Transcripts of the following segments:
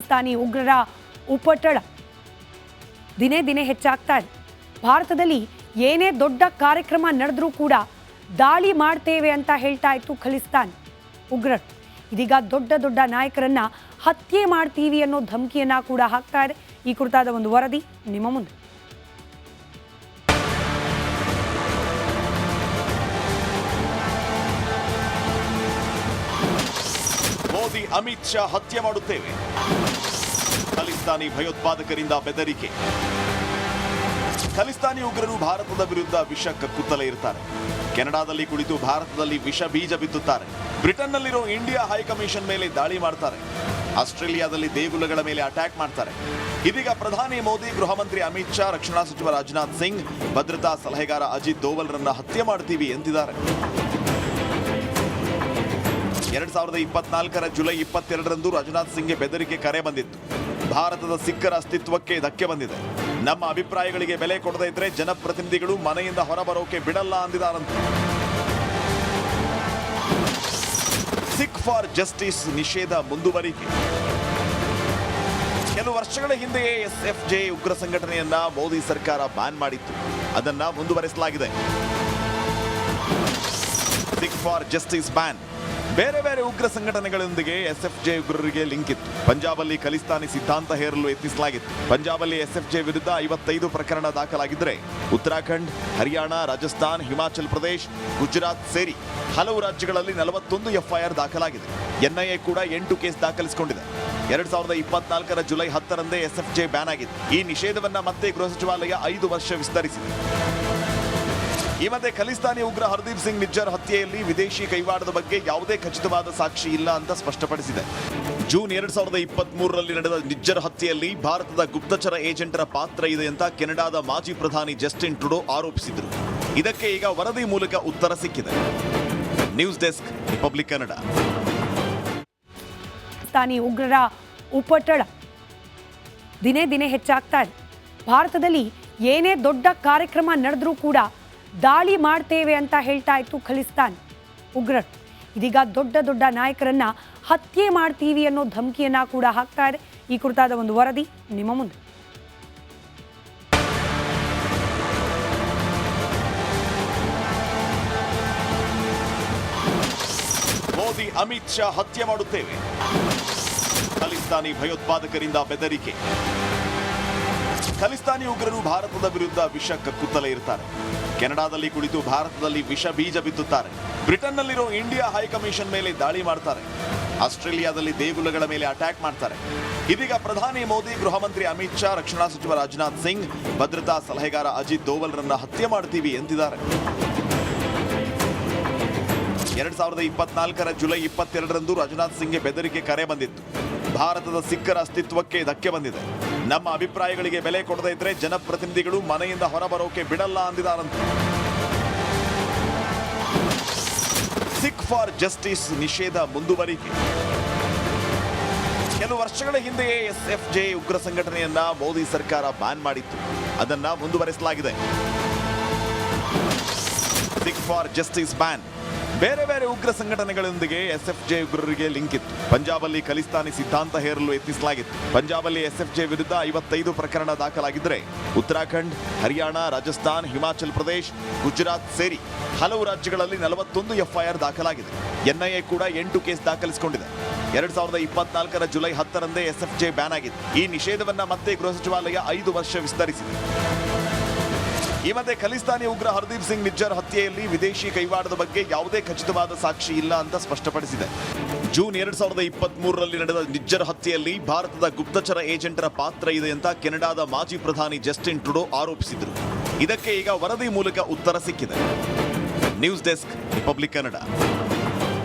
ಖಲಿಸ್ತಾನಿ ಉಗ್ರರ ಉಪಟಳ ದಿನೇ ದಿನೇ ಹೆಚ್ಚಾಗ್ತಾ ಇದೆ. ಭಾರತದಲ್ಲಿ ಏನೇ ದೊಡ್ಡ ಕಾರ್ಯಕ್ರಮ ನಡೆದರೂ ಕೂಡ ದಾಳಿ ಮಾಡ್ತೇವೆ ಅಂತ ಹೇಳ್ತಾ ಇತ್ತು ಖಲಿಸ್ತಾನ್ ಉಗ್ರರು. ಇದೀಗ ದೊಡ್ಡ ದೊಡ್ಡ ನಾಯಕರನ್ನ ಹತ್ಯೆ ಮಾಡ್ತೀವಿ ಅನ್ನೋ ಧಮಕಿಯನ್ನ ಕೂಡ ಹಾಕ್ತಾ ಇದೆ. ಈ ಕುರಿತಾದ ಒಂದು ವರದಿ ನಿಮ್ಮ ಮುಂದೆ. ಮೋದಿ ಅಮಿತ್ ಶಾ ಹತ್ಯೆ ಮಾಡುತ್ತೇವೆ, ಖಲಿಸ್ತಾನಿ ಭಯೋತ್ಪಾದಕರಿಂದ ಬೆದರಿಕೆ. ಖಲಿಸ್ತಾನಿ ಉಗ್ರರು ಭಾರತದ ವಿರುದ್ಧ ವಿಷ ಕಕ್ಕುತ್ತಲೇ ಇರ್ತಾರೆ. ಕೆನಡಾದಲ್ಲಿ ಕುಳಿತು ಭಾರತದಲ್ಲಿ ವಿಷ ಬೀಜ ಬಿತ್ತುತ್ತಾರೆ. ಬ್ರಿಟನ್ನಲ್ಲಿರೋ ಇಂಡಿಯಾ ಹೈಕಮಿಷನ್ ಮೇಲೆ ದಾಳಿ ಮಾಡ್ತಾರೆ. ಆಸ್ಟ್ರೇಲಿಯಾದಲ್ಲಿ ದೇಗುಲಗಳ ಮೇಲೆ ಅಟ್ಯಾಕ್ ಮಾಡ್ತಾರೆ. ಇದೀಗ ಪ್ರಧಾನಿ ಮೋದಿ, ಗೃಹ ಮಂತ್ರಿ ಅಮಿತ್ ಶಾ, ರಕ್ಷಣಾ ಸಚಿವ ರಾಜನಾಥ್ ಸಿಂಗ್, ಭದ್ರತಾ ಸಲಹೆಗಾರ ಅಜಿತ್ ದೋವಲ್ರನ್ನ ಹತ್ಯೆ ಮಾಡ್ತೀವಿ ಎಂದಿದ್ದಾರೆ. 2024 ಜುಲೈ 22ರಂದು ರಾಜನಾಥ್ ಸಿಂಗ್ಗೆ ಬೆದರಿಕೆ ಕರೆ ಬಂದಿತ್ತು. ಭಾರತದ ಸಿಖ್ಖರ ಅಸ್ತಿತ್ವಕ್ಕೆ ಧಕ್ಕೆ ಬಂದಿದೆ. ನಮ್ಮ ಅಭಿಪ್ರಾಯಗಳಿಗೆ ಬೆಲೆ ಕೊಡದೇ ಇದ್ರೆ ಜನಪ್ರತಿನಿಧಿಗಳು ಮನೆಯಿಂದ ಹೊರಬರೋಕೆ ಬಿಡಲ್ಲ ಅಂದಿದ್ದಾರಂತೆ. ಸಿಖ್ ಫಾರ್ ಜಸ್ಟಿಸ್ ನಿಷೇಧ ಮುಂದುವರಿಕೆ. ಕೆಲವು ವರ್ಷಗಳ ಹಿಂದೆಯೇ ಎಸ್ಎಫ್ಜೆ ಉಗ್ರ ಸಂಘಟನೆಯನ್ನ ಮೋದಿ ಸರ್ಕಾರ ಬ್ಯಾನ್ ಮಾಡಿತ್ತು. ಅದನ್ನ ಮುಂದುವರೆಸಲಾಗಿದೆ. Sikh for justice ban. ಬೇರೆ ಬೇರೆ ಉಗ್ರ ಸಂಘಟನೆಗಳೊಂದಿಗೆ ಎಸ್ಎಫ್ಜೆ ಉಗ್ರರಿಗೆ ಲಿಂಕ್ ಇತ್ತು. ಪಂಜಾಬಲ್ಲಿ ಖಲಿಸ್ತಾನಿ ಸಿದ್ಧಾಂತ ಹೇರಲು ಯತ್ನಿಸಲಾಗಿತ್ತು. ಪಂಜಾಬಲ್ಲಿ ಎಸ್ಎಫ್ಜೆ ವಿರುದ್ಧ 55 ಪ್ರಕರಣ ದಾಖಲಾಗಿದ್ದರೆ ಉತ್ತರಾಖಂಡ್, ಹರಿಯಾಣ, ರಾಜಸ್ಥಾನ್, ಹಿಮಾಚಲ್ ಪ್ರದೇಶ್, ಗುಜರಾತ್ ಸೇರಿ ಹಲವು ರಾಜ್ಯಗಳಲ್ಲಿ 41 ಎಫ್ಐಆರ್ ದಾಖಲಾಗಿದೆ. ಎನ್ಐಎ ಕೂಡ 8 ಕೇಸ್ ದಾಖಲಿಸಿಕೊಂಡಿದೆ. 2024 ಜುಲೈ 10ರಂದೇ ಎಸ್ಎಫ್ಜೆ ಬ್ಯಾನ್ ಆಗಿದೆ. ಈ ನಿಷೇಧವನ್ನ ಮತ್ತೆ ಗೃಹ ಸಚಿವಾಲಯ 5 ವರ್ಷ ವಿಸ್ತರಿಸಿದೆ. ಈ ಮಧ್ಯೆ ಖಲಿಸ್ತಾನಿ ಉಗ್ರ ಹರ್ದೀಪ್ ಸಿಂಗ್ ನಿಜ್ಜರ್ ಹತ್ಯೆಯಲ್ಲಿ ವಿದೇಶಿ ಕೈವಾಡದ ಬಗ್ಗೆ ಯಾವುದೇ ಖಚಿತವಾದ ಸಾಕ್ಷಿ ಇಲ್ಲ ಅಂತ ಸ್ಪಷ್ಟಪಡಿಸಿದೆ. ಜೂನ್ 2023ರಲ್ಲಿ ನಡೆದ ನಿಜ್ಜರ್ ಹತ್ಯೆಯಲ್ಲಿ ಭಾರತದ ಗುಪ್ತಚರ ಏಜೆಂಟರ ಪಾತ್ರ ಇದೆ ಅಂತ ಕೆನಡಾದ ಮಾಜಿ ಪ್ರಧಾನಿ ಜಸ್ಟಿನ್ ಟ್ರುಡೋ ಆರೋಪಿಸಿದರು. ಇದಕ್ಕೆ ಈಗ ವರದಿ ಮೂಲಕ ಉತ್ತರ ಸಿಕ್ಕಿದೆ. News desk, republic Kannada. Khalistani ಉಗ್ರರ ಉಪಟಳ ದಿನೇ ದಿನೇ ಹೆಚ್ಚಾಗ್ತಾ ಇದೆ. ಭಾರತದಲ್ಲಿ ಏನೇ ದೊಡ್ಡ ಕಾರ್ಯಕ್ರಮ ನಡೆದರೂ ಕೂಡ ದಾಳಿ ಮಾಡ್ತೇವೆ ಅಂತ ಹೇಳ್ತಾ ಇತ್ತು ಖಲಿಸ್ತಾನ್ ಉಗ್ರರು. ಇದೀಗ ದೊಡ್ಡ ದೊಡ್ಡ ನಾಯಕರನ್ನ ಹತ್ಯೆ ಮಾಡ್ತೀವಿ ಅನ್ನೋ ಧಮಕಿಯನ್ನ ಕೂಡ ಹಾಕ್ತಾ ಇದೆ. ಈ ಕುರಿತಾದ ಒಂದು ವರದಿ ನಿಮ್ಮ ಮುಂದೆ. ಮೋದಿ ಅಮಿತ್ ಶಾ ಹತ್ಯೆ ಮಾಡುತ್ತೇವೆ, ಖಲಿಸ್ತಾನಿ ಭಯೋತ್ಪಾದಕರಿಂದ ಬೆದರಿಕೆ. ಖಲಿಸ್ತಾನಿ ಉಗ್ರರು ಭಾರತದ ವಿರುದ್ಧ ವಿಷ ಕಕ್ಕುತ್ತಲೇ ಇರ್ತಾರೆ. ಕೆನಡಾದಲ್ಲಿ ಕುಳಿತು ಭಾರತದಲ್ಲಿ ವಿಷ ಬೀಜ ಬಿತ್ತುತ್ತಾರೆ. ಬ್ರಿಟನ್ನಲ್ಲಿರೋ ಇಂಡಿಯಾ ಹೈಕಮಿಷನ್ ಮೇಲೆ ದಾಳಿ ಮಾಡ್ತಾರೆ. ಆಸ್ಟ್ರೇಲಿಯಾದಲ್ಲಿ ದೇಗುಲಗಳ ಮೇಲೆ ಅಟ್ಯಾಕ್ ಮಾಡ್ತಾರೆ. ಇದೀಗ ಪ್ರಧಾನಿ ಮೋದಿ, ಗೃಹ ಮಂತ್ರಿ ಅಮಿತ್ ಶಾ, ರಕ್ಷಣಾ ಸಚಿವ ರಾಜನಾಥ್ ಸಿಂಗ್, ಭದ್ರತಾ ಸಲಹೆಗಾರ ಅಜಿತ್ ದೋವಲ್ರನ್ನ ಹತ್ಯೆ ಮಾಡ್ತೀವಿ ಎಂದಿದ್ದಾರೆ. 2024 ಜುಲೈ 22ರಂದು ರಾಜನಾಥ್ ಸಿಂಗ್ಗೆ ಬೆದರಿಕೆ ಕರೆ ಬಂದಿತ್ತು. ಭಾರತದ ಸಿಖ್ಖರ ಅಸ್ತಿತ್ವಕ್ಕೆ ಧಕ್ಕೆ ಬಂದಿದೆ. ನಮ್ಮ ಅಭಿಪ್ರಾಯಗಳಿಗೆ ಬೆಲೆ ಕೊಡದೇ ಇದ್ರೆ ಜನಪ್ರತಿನಿಧಿಗಳು ಮನೆಯಿಂದ ಹೊರಬರೋಕೆ ಬಿಡಲ್ಲ ಅಂದಿದ್ದಾರಂತೆ. ಸಿಖ್ ಫಾರ್ ಜಸ್ಟಿಸ್ ನಿಷೇಧ ಮುಂದುವರಿಕೆ. ಕೆಲವು ವರ್ಷಗಳ ಹಿಂದೆಯೇ ಎಸ್ಎಫ್ಜೆ ಉಗ್ರ ಸಂಘಟನೆಯನ್ನ ಮೋದಿ ಸರ್ಕಾರ ಬ್ಯಾನ್ ಮಾಡಿತ್ತು. ಅದನ್ನ ಮುಂದುವರೆಸಲಾಗಿದೆ. Sikh for justice ban. ಬೇರೆ ಬೇರೆ ಉಗ್ರ ಸಂಘಟನೆಗಳೊಂದಿಗೆ ಎಸ್ಎಫ್ಜೆ ಉಗ್ರರಿಗೆ ಲಿಂಕ್ ಇತ್ತು. ಪಂಜಾಬಲ್ಲಿ ಖಲಿಸ್ತಾನಿ ಸಿದ್ಧಾಂತ ಹೇರಲು ಯತ್ನಿಸಲಾಗಿತ್ತು. ಪಂಜಾಬಲ್ಲಿ ಎಸ್ಎಫ್ಜೆ ವಿರುದ್ಧ 55 ಪ್ರಕರಣ ದಾಖಲಾಗಿದ್ದರೆ ಉತ್ತರಾಖಂಡ್, ಹರಿಯಾಣ, ರಾಜಸ್ಥಾನ್, ಹಿಮಾಚಲ್ ಪ್ರದೇಶ್, ಗುಜರಾತ್ ಸೇರಿ ಹಲವು ರಾಜ್ಯಗಳಲ್ಲಿ 41 ಎಫ್ಐಆರ್ ದಾಖಲಾಗಿದೆ. ಎನ್ಐಎ ಕೂಡ 8 ಕೇಸ್ ದಾಖಲಿಸಿಕೊಂಡಿದೆ. 2024 ಜುಲೈ 10ರಂದೇ ಎಸ್ಎಫ್ಜೆ ಬ್ಯಾನ್ ಆಗಿದೆ. ಈ ನಿಷೇಧವನ್ನ ಮತ್ತೆ ಗೃಹ ಸಚಿವಾಲಯ 5 ವರ್ಷ ವಿಸ್ತರಿಸಿದೆ. ಈ ಮಧ್ಯೆ ಖಲಿಸ್ತಾನಿ ಉಗ್ರ ಹರ್ದೀಪ್ ಸಿಂಗ್ ನಿಜ್ಜರ್ ಹತ್ಯೆಯಲ್ಲಿ ವಿದೇಶಿ ಕೈವಾಡದ ಬಗ್ಗೆ ಯಾವುದೇ ಖಚಿತವಾದ ಸಾಕ್ಷಿ ಇಲ್ಲ ಅಂತ ಸ್ಪಷ್ಟಪಡಿಸಿದೆ. ಜೂನ್ 2023ರಲ್ಲಿ ನಡೆದ ನಿಜ್ಜರ್ ಹತ್ಯೆಯಲ್ಲಿ ಭಾರತದ ಗುಪ್ತಚರ ಏಜೆಂಟರ ಪಾತ್ರ ಇದೆ ಅಂತ ಕೆನಡಾದ ಮಾಜಿ ಪ್ರಧಾನಿ ಜಸ್ಟಿನ್ ಟ್ರುಡೋ ಆರೋಪಿಸಿದರು. ಇದಕ್ಕೆ ಈಗ ವರದಿ ಮೂಲಕ ಉತ್ತರ ಸಿಕ್ಕಿದೆ. News desk, republic Kannada.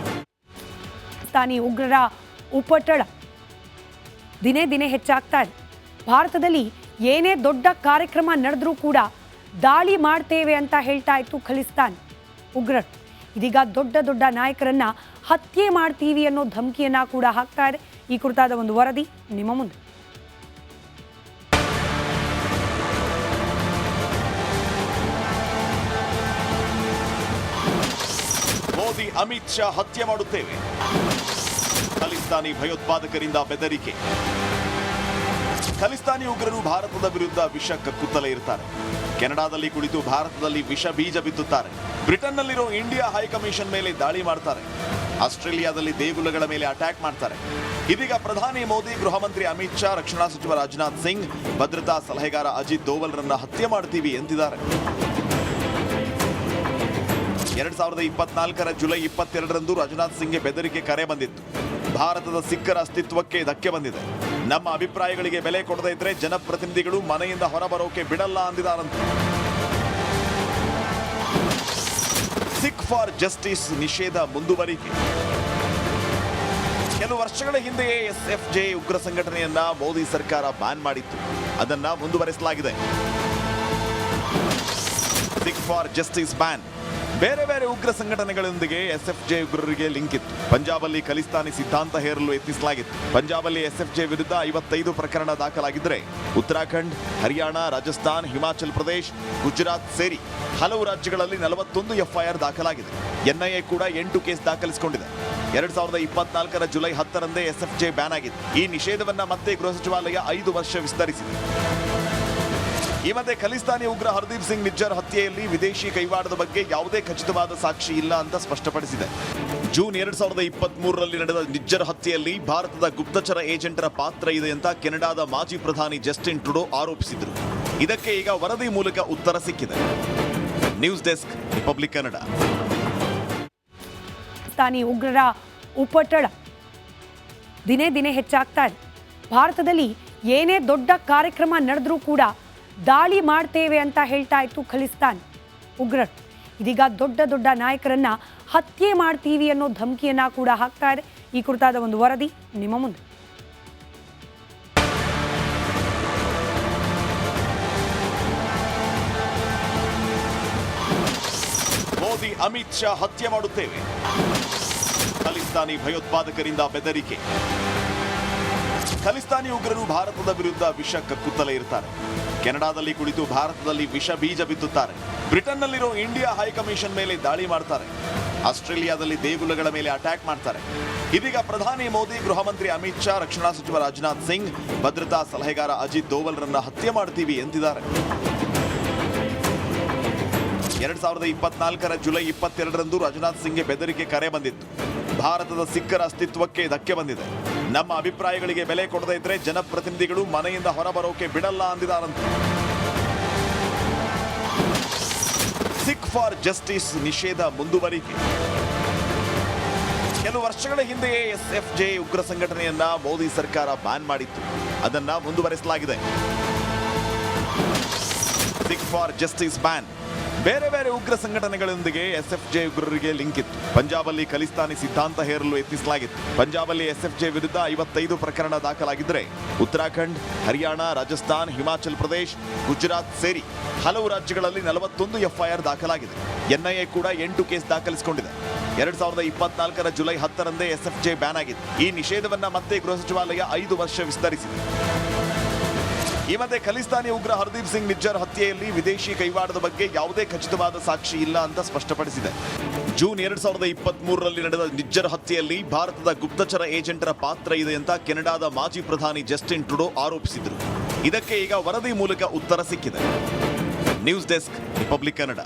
Khalistani ಉಗ್ರರ ಉಪಟಳ ದಿನೇ ದಿನೇ ಹೆಚ್ಚಾಗ್ತಾ ಇದೆ. ಭಾರತದಲ್ಲಿ ಏನೇ ದೊಡ್ಡ ಕಾರ್ಯಕ್ರಮ ನಡೆದರೂ ಕೂಡ ದಾಳಿ ಮಾಡ್ತೇವೆ ಅಂತ ಹೇಳ್ತಾ ಇತ್ತು ಖಲಿಸ್ತಾನ್ ಉಗ್ರರು. ಇದೀಗ ದೊಡ್ಡ ದೊಡ್ಡ ನಾಯಕರನ್ನ ಹತ್ಯೆ ಮಾಡ್ತೀವಿ ಅನ್ನೋ ಧಮಕಿಯನ್ನ ಕೂಡ ಹಾಕ್ತಾ ಇದೆ. ಈ ಕುರಿತಾದ ಒಂದು ವರದಿ ನಿಮ್ಮ ಮುಂದೆ. ಮೋದಿ ಅಮಿತ್ ಶಾ ಹತ್ಯೆ ಮಾಡುತ್ತೇವೆ, ಖಲಿಸ್ತಾನಿ ಭಯೋತ್ಪಾದಕರಿಂದ ಬೆದರಿಕೆ. ಖಲಿಸ್ತಾನಿ ಉಗ್ರರು ಭಾರತದ ವಿರುದ್ಧ ವಿಷ ಕಕ್ಕುತ್ತಲೇ ಇರ್ತಾರೆ. ಕೆನಡಾದಲ್ಲಿ ಕುಳಿತು ಭಾರತದಲ್ಲಿ ವಿಷ ಬೀಜ ಬಿತ್ತುತ್ತಾರೆ. ಬ್ರಿಟನ್ನಲ್ಲಿರೋ ಇಂಡಿಯಾ ಹೈಕಮಿಷನ್ ಮೇಲೆ ದಾಳಿ ಮಾಡ್ತಾರೆ. ಆಸ್ಟ್ರೇಲಿಯಾದಲ್ಲಿ ದೇಗುಲಗಳ ಮೇಲೆ ಅಟ್ಯಾಕ್ ಮಾಡ್ತಾರೆ. ಇದೀಗ ಪ್ರಧಾನಿ ಮೋದಿ, ಗೃಹ ಮಂತ್ರಿ ಅಮಿತ್ ಶಾ, ರಕ್ಷಣಾ ಸಚಿವ ರಾಜನಾಥ್ ಸಿಂಗ್, ಭದ್ರತಾ ಸಲಹೆಗಾರ ಅಜಿತ್ ದೋವಲ್ರನ್ನ ಹತ್ಯೆ ಮಾಡ್ತೀವಿ ಎಂದಿದ್ದಾರೆ. 2024 ಜುಲೈ 22ರಂದು ರಾಜನಾಥ್ ಸಿಂಗ್ಗೆ ಬೆದರಿಕೆ ಕರೆ ಬಂದಿತ್ತು. ಭಾರತದ ಸಿಖ್ಖರ ಅಸ್ತಿತ್ವಕ್ಕೆ ಧಕ್ಕೆ ಬಂದಿದೆ. ನಮ್ಮ ಅಭಿಪ್ರಾಯಗಳಿಗೆ ಬೆಲೆ ಕೊಡದೇ ಇದ್ರೆ ಜನಪ್ರತಿನಿಧಿಗಳು ಮನೆಯಿಂದ ಹೊರಬರೋಕೆ ಬಿಡಲ್ಲ ಅಂದಿದ್ದಾರಂತೆ. ಸಿಖ್ ಫಾರ್ ಜಸ್ಟಿಸ್ ನಿಷೇಧ ಮುಂದುವರಿಕೆ. ಕೆಲವು ವರ್ಷಗಳ ಹಿಂದೆಯೇ SFJ ಉಗ್ರ ಸಂಘಟನೆಯನ್ನ ಮೋದಿ ಸರ್ಕಾರ ಬ್ಯಾನ್ ಮಾಡಿತ್ತು. ಅದನ್ನ ಮುಂದುವರೆಸಲಾಗಿದೆ. Sikh for justice ban. ಬೇರೆ ಬೇರೆ ಉಗ್ರ ಸಂಘಟನೆಗಳೊಂದಿಗೆ SFJ ಉಗ್ರರಿಗೆ ಲಿಂಕ್ ಇತ್ತು. ಪಂಜಾಬಲ್ಲಿ ಖಲಿಸ್ತಾನಿ ಸಿದ್ಧಾಂತ ಹೇರಲು ಯತ್ನಿಸಲಾಗಿತ್ತು. ಪಂಜಾಬಲ್ಲಿ SFJ ವಿರುದ್ಧ 55 ಪ್ರಕರಣ ದಾಖಲಾಗಿದ್ದರೆ ಉತ್ತರಾಖಂಡ್, ಹರಿಯಾಣ, ರಾಜಸ್ಥಾನ್, ಹಿಮಾಚಲ್ ಪ್ರದೇಶ್, ಗುಜರಾತ್ ಸೇರಿ ಹಲವು ರಾಜ್ಯಗಳಲ್ಲಿ 41 FIR ದಾಖಲಾಗಿದೆ. NIA ಕೂಡ 8 ಕೇಸ್ ದಾಖಲಿಸಿಕೊಂಡಿದೆ. 2024 ಜುಲೈ 10ರಂದೇ SFJ ಬ್ಯಾನ್ ಆಗಿದೆ. ಈ ನಿಷೇಧವನ್ನ ಮತ್ತೆ ಗೃಹ ಸಚಿವಾಲಯ 5 ವರ್ಷ ವಿಸ್ತರಿಸಿದೆ. ಈ ಮಧ್ಯೆ ಖಲಿಸ್ತಾನಿ ಉಗ್ರ ಹರ್ದೀಪ್ ಸಿಂಗ್ ನಿಜ್ಜರ್ ಹತ್ಯೆಯಲ್ಲಿ ವಿದೇಶಿ ಕೈವಾಡದ ಬಗ್ಗೆ ಯಾವುದೇ ಖಚಿತವಾದ ಸಾಕ್ಷಿ ಇಲ್ಲ ಅಂತ ಸ್ಪಷ್ಟಪಡಿಸಿದೆ. ಜೂನ್ 2023ರಲ್ಲಿ ನಡೆದ ನಿಜ್ಜರ್ ಹತ್ಯೆಯಲ್ಲಿ ಭಾರತದ ಗುಪ್ತಚರ ಏಜೆಂಟರ ಪಾತ್ರ ಇದೆ ಅಂತ ಕೆನಡಾದ ಮಾಜಿ ಪ್ರಧಾನಿ ಜಸ್ಟಿನ್ ಟ್ರುಡೋ ಆರೋಪಿಸಿದರು. ಇದಕ್ಕೆ ಈಗ ವರದಿ ಮೂಲಕ ಉತ್ತರ ಸಿಕ್ಕಿದೆ. News desk, republic Kannada. Pakistani ಉಗ್ರರ ಉಪಟಳ ದಿನೇ ದಿನೇ ಹೆಚ್ಚಾಗ್ತಾ ಇದೆ. ಭಾರತದಲ್ಲಿ ಏನೇ ದೊಡ್ಡ ಕಾರ್ಯಕ್ರಮ ನಡೆದ್ರೂ ಕೂಡ ದಾಳಿ ಮಾಡ್ತೇವೆ ಅಂತ ಹೇಳ್ತಾ ಇತ್ತು ಖಲಿಸ್ತಾನ್ ಉಗ್ರರು. ಇದೀಗ ದೊಡ್ಡ ದೊಡ್ಡ ನಾಯಕರನ್ನ ಹತ್ಯೆ ಮಾಡ್ತೀವಿ ಅನ್ನೋ ಧಮಕಿಯನ್ನ ಕೂಡ ಹಾಕ್ತಾ ಇದೆ. ಈ ಕುರಿತಾದ ಒಂದು ವರದಿ ನಿಮ್ಮ ಮುಂದೆ. ಮೋದಿ, ಅಮಿತ್ ಶಾ ಹತ್ಯೆ ಮಾಡುತ್ತೇವೆ. ಖಲಿಸ್ತಾನಿ ಭಯೋತ್ಪಾದಕರಿಂದ ಬೆದರಿಕೆ. ಖಲಿಸ್ತಾನಿ ಉಗ್ರರು ಭಾರತದ ವಿರುದ್ಧ ವಿಷ ಕಕ್ಕುತ್ತಲೇ ಇರ್ತಾರೆ. ಕೆನಡಾದಲ್ಲಿ ಕುಳಿತು ಭಾರತದಲ್ಲಿ ವಿಷ ಬೀಜ ಬಿತ್ತುತ್ತಾರೆ. ಬ್ರಿಟನ್ನಲ್ಲಿರೋ ಇಂಡಿಯಾ ಹೈಕಮಿಷನ್ ಮೇಲೆ ದಾಳಿ ಮಾಡ್ತಾರೆ. ಆಸ್ಟ್ರೇಲಿಯಾದಲ್ಲಿ ದೇಗುಲಗಳ ಮೇಲೆ ಅಟ್ಯಾಕ್ ಮಾಡ್ತಾರೆ. ಇದೀಗ ಪ್ರಧಾನಿ ಮೋದಿ, ಗೃಹ ಮಂತ್ರಿ ಅಮಿತ್ ಶಾ, ರಕ್ಷಣಾ ಸಚಿವ ರಾಜನಾಥ್ ಸಿಂಗ್, ಭದ್ರತಾ ಸಲಹೆಗಾರ ಅಜಿತ್ ದೋವಲ್ರನ್ನ ಹತ್ಯೆ ಮಾಡ್ತೀವಿ ಎಂದಿದ್ದಾರೆ. 2024 ಜುಲೈ 22ರಂದು ರಾಜನಾಥ್ ಸಿಂಗ್ಗೆ ಬೆದರಿಕೆ ಕರೆ ಬಂದಿತ್ತು. ಭಾರತದ ಸಿಖ್ಖರ ಅಸ್ತಿತ್ವಕ್ಕೆ ಧಕ್ಕೆ ಬಂದಿದೆ. ನಮ್ಮ ಅಭಿಪ್ರಾಯಗಳಿಗೆ ಬೆಲೆ ಕೊಡದೇ ಇದ್ರೆ ಜನಪ್ರತಿನಿಧಿಗಳು ಮನೆಯಿಂದ ಹೊರಬರೋಕೆ ಬಿಡಲ್ಲ ಅಂದಿದ್ದಾರಂತೆ. ಸಿಖ್ ಫಾರ್ ಜಸ್ಟಿಸ್ ನಿಷೇಧ ಮುಂದುವರಿಕೆ. ಕೆಲವು ವರ್ಷಗಳ ಹಿಂದೆಯೇ SFJ ಉಗ್ರ ಸಂಘಟನೆಯನ್ನ ಮೋದಿ ಸರ್ಕಾರ ಬ್ಯಾನ್ ಮಾಡಿತ್ತು. ಅದನ್ನ ಮುಂದುವರೆಸಲಾಗಿದೆ. Sikh for justice ban. ಬೇರೆ ಬೇರೆ ಉಗ್ರ ಸಂಘಟನೆಗಳೊಂದಿಗೆ SFJ ಉಗ್ರರಿಗೆ ಲಿಂಕ್ ಇತ್ತು. ಪಂಜಾಬಲ್ಲಿ ಖಲಿಸ್ತಾನಿ ಸಿದ್ಧಾಂತ ಹೇರಲು ಯತ್ನಿಸಲಾಗಿತ್ತು. ಪಂಜಾಬಲ್ಲಿ SFJ ವಿರುದ್ಧ 55 ಪ್ರಕರಣ ದಾಖಲಾಗಿದ್ದರೆ ಉತ್ತರಾಖಂಡ್, ಹರಿಯಾಣ, ರಾಜಸ್ಥಾನ್, ಹಿಮಾಚಲ್ ಪ್ರದೇಶ್, ಗುಜರಾತ್ ಸೇರಿ ಹಲವು ರಾಜ್ಯಗಳಲ್ಲಿ 41 FIR ದಾಖಲಾಗಿದೆ. NIA ಕೂಡ 8 ಕೇಸ್ ದಾಖಲಿಸಿಕೊಂಡಿದೆ. 2024 ಜುಲೈ 10ರಂದೇ SFJ ಬ್ಯಾನ್ ಆಗಿದೆ. ಈ ನಿಷೇಧವನ್ನ ಮತ್ತೆ ಗೃಹ ಸಚಿವಾಲಯ 5 ವರ್ಷ ವಿಸ್ತರಿಸಿದೆ. ಈ ಮಧ್ಯೆ ಖಲಿಸ್ತಾನಿ ಉಗ್ರ ಹರ್ದೀಪ್ ಸಿಂಗ್ ನಿಜ್ಜರ್ ಹತ್ಯೆಯಲ್ಲಿ ವಿದೇಶಿ ಕೈವಾಡದ ಬಗ್ಗೆ ಯಾವುದೇ ಖಚಿತವಾದ ಸಾಕ್ಷಿ ಇಲ್ಲ ಅಂತ ಸ್ಪಷ್ಟಪಡಿಸಿದೆ. ಜೂನ್ 2023ರಲ್ಲಿ ನಡೆದ ನಿಜ್ಜರ್ ಹತ್ಯೆಯಲ್ಲಿ ಭಾರತದ ಗುಪ್ತಚರ ಏಜೆಂಟರ ಪಾತ್ರ ಇದೆ ಅಂತ ಕೆನಡಾದ ಮಾಜಿ ಪ್ರಧಾನಿ ಜಸ್ಟಿನ್ ಟ್ರುಡೋ ಆರೋಪಿಸಿದರು. ಇದಕ್ಕೆ ಈಗ ವರದಿ ಮೂಲಕ ಉತ್ತರ ಸಿಕ್ಕಿದೆ. News desk, republic Kannada.